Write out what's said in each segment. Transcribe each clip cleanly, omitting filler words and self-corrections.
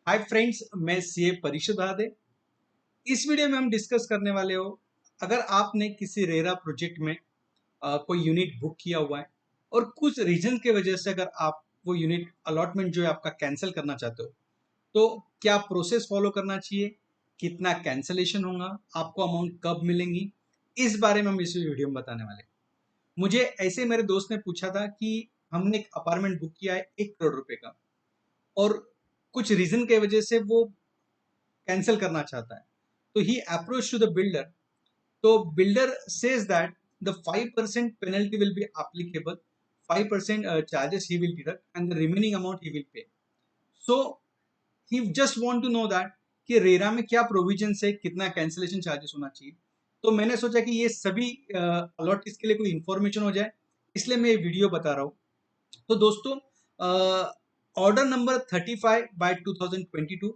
Hi friends, मैं CA परिषद आदे। इस वीडियो में हम डिस्कस करने वाले हो, अगर आपने किसी रेरा प्रोजेक्ट में कोई यूनिट बुक किया हुआ है और कुछ रीजन के वजह से अगर आप वो यूनिट अलॉटमेंट जो है आपका कैंसिल करना चाहते हो, तो क्या प्रोसेस फॉलो करना चाहिए, कितना कैंसिलेशन होगा, आपको अमाउंट कब मिलेंगी, इस बारे में हम इस वीडियो में बताने वाले हैं। मुझे ऐसे मेरे दोस्त ने पूछा था कि हमने एक अपार्टमेंट बुक किया है 1 करोड़ रुपए का और कुछ रीजन के वजह से वो कैंसिल करना चाहता है, तो ही अप्रोच टू द बिल्डर। तो builder says that the 5% penalty will be applicable, 5% charges he will deduct and the remaining amount he will pay. So he just want to know that कि RERA में क्या provision है, कितना cancellation charges होना चाहिए। तो मैंने सोचा कि ये सभी अलॉट इसके लिए कोई इन्फॉर्मेशन हो जाए, इसलिए मैं ये वीडियो बता रहा हूँ। तो दोस्तों, ऑर्डर नंबर 35/2022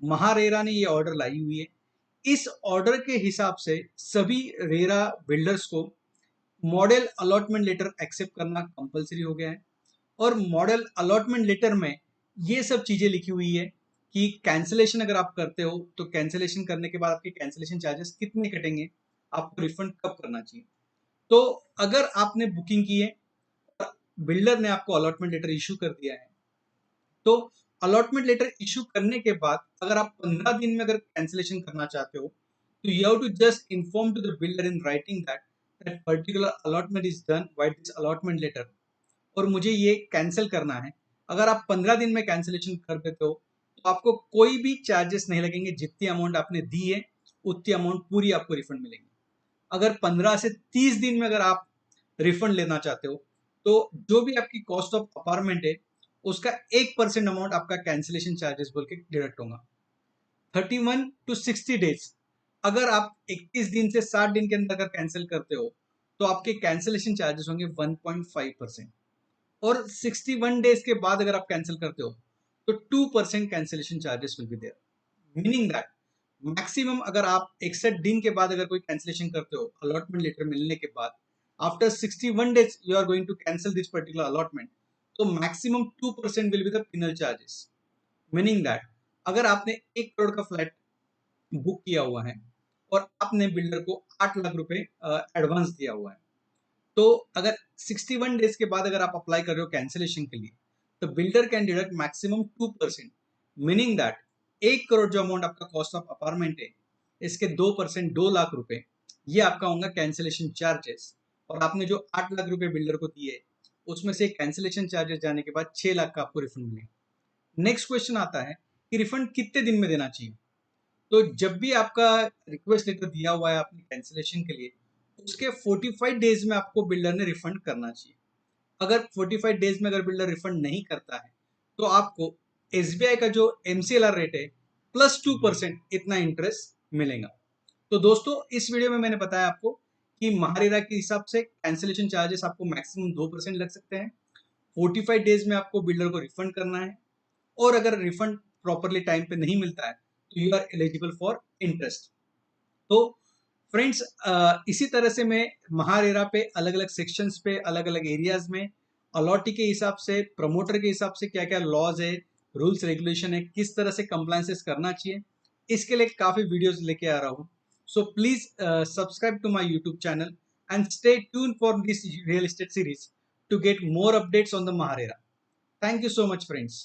महारेरा ने ये ऑर्डर लाई हुई है। इस ऑर्डर के हिसाब से सभी रेरा बिल्डर्स को मॉडल अलॉटमेंट लेटर एक्सेप्ट करना कंपलसरी हो गया है और मॉडल अलॉटमेंट लेटर में ये सब चीजें लिखी हुई है कि कैंसिलेशन अगर आप करते हो तो कैंसिलेशन करने के बाद आपके कैंसिलेशन चार्जेस कितने कटेंगे, आपको रिफंड कब करना चाहिए। तो अगर आपने बुकिंग की है, बिल्डर ने आपको अलॉटमेंट लेटर इशू कर दिया है, तो अलॉटमेंट लेटर इशू करने के बाद अगर आप 15 दिन में अगर कैंसिलेशन करना चाहते हो, तो you have to just inform to the builder in writing that that particular allotment is done by this allotment letter और मुझे ये कैंसिल करना है। अगर आप 15 दिन में कैंसिलेशन कर देते हो तो आपको कोई भी चार्जेस नहीं लगेंगे, जितनी अमाउंट आपने दी है उतनी अमाउंट पूरी आपको रिफंड मिलेगी। अगर 15 से 30 दिन में अगर आप रिफंड लेना चाहते हो, तो जो भी आपकी कॉस्ट ऑफ अपार्टमेंट है उसका 1% अमाउंट आपका कैंसिलेशन चार्जेस बोल के डिडक्ट होगा। 31 to 60 डेज, अगर आप 21 दिन से 60 दिन के अंदर अगर कैंसिल करते हो तो आपके कैंसिलेशन चार्जेस होंगे 1.5%। और 61 डेज के बाद अगर आप कैंसिल करते हो तो 2% cancellation charges will be there. Meaning that maximum अगर आप 61 दिन के बाद अगर कोई कैंसिलेशन करते हो अलॉटमेंट लेटर मिलने के बाद, after 61 days you are going to cancel this particular allotment, तो maximum 2% will be the penal charges. Meaning that अगर आपने 1 करोड़ का फ्लैट बुक किया हुआ है और आपने बिल्डर को 8 लाख रुपए एडवांस दिया हुआ है, तो अगर 61 डेज के बाद अगर आप अप्लाई कर रहे हो कैंसिलेशन के लिए, तो builder can deduct maximum 2%। Meaning that 1 crore जो अमाउंट आपका कॉस्ट ऑफ अपार्टमेंट है, इसके 2% 2 लाख रुपए ये आपका होगा कैंसिलेशन चार्जेस। और आपने जो 8 लाख रुपए बिल्डर को दिए, उसमें से कैंसिलेशन चार्जेस जाने के बाद 6 लाख का आपको रिफंड मिलेगा। नेक्स्ट क्वेश्चन आता है कि रिफंड कितने दिन में देना चाहिए। तो जब भी आपका रिक्वेस्ट लेटर दिया हुआ है आपने कैंसिलेशन के लिए, उसके 45 डेज में आपको बिल्डर ने रिफंड करना चाहिए। अगर 45 डेज में अगर बिल्डर रिफंड नहीं करता है, तो आपको एसबीआई का जो एमसीएलआर रेट है +2% इतना इंटरेस्ट मिलेगा। तो दोस्तों, इस वीडियो में मैंने बताया आपको कि महारेरा के हिसाब से कैंसिलेशन चार्जेस आपको मैक्सिमम 2% लग सकते हैं। 45 डेज में आपको बिल्डर को रिफंड करना है और अगर रिफंड प्रॉपरली टाइम पे नहीं मिलता है तो you are eligible for interest. तो फ्रेंड्स, इसी तरह से मैं महारेरा पे अलग अलग सेक्शंस पे अलग अलग एरियाज में अलॉटी के हिसाब से, प्रमोटर के हिसाब से क्या क्या लॉज है, रूल्स रेगुलेशन है, किस तरह से कंप्लायंसेस करना चाहिए, इसके लिए काफ़ी वीडियोस लेके आ रहा हूँ। So please subscribe to my YouTube channel and stay tune for this real estate series to get more updates on the MahaRERA. Thank you so much friends.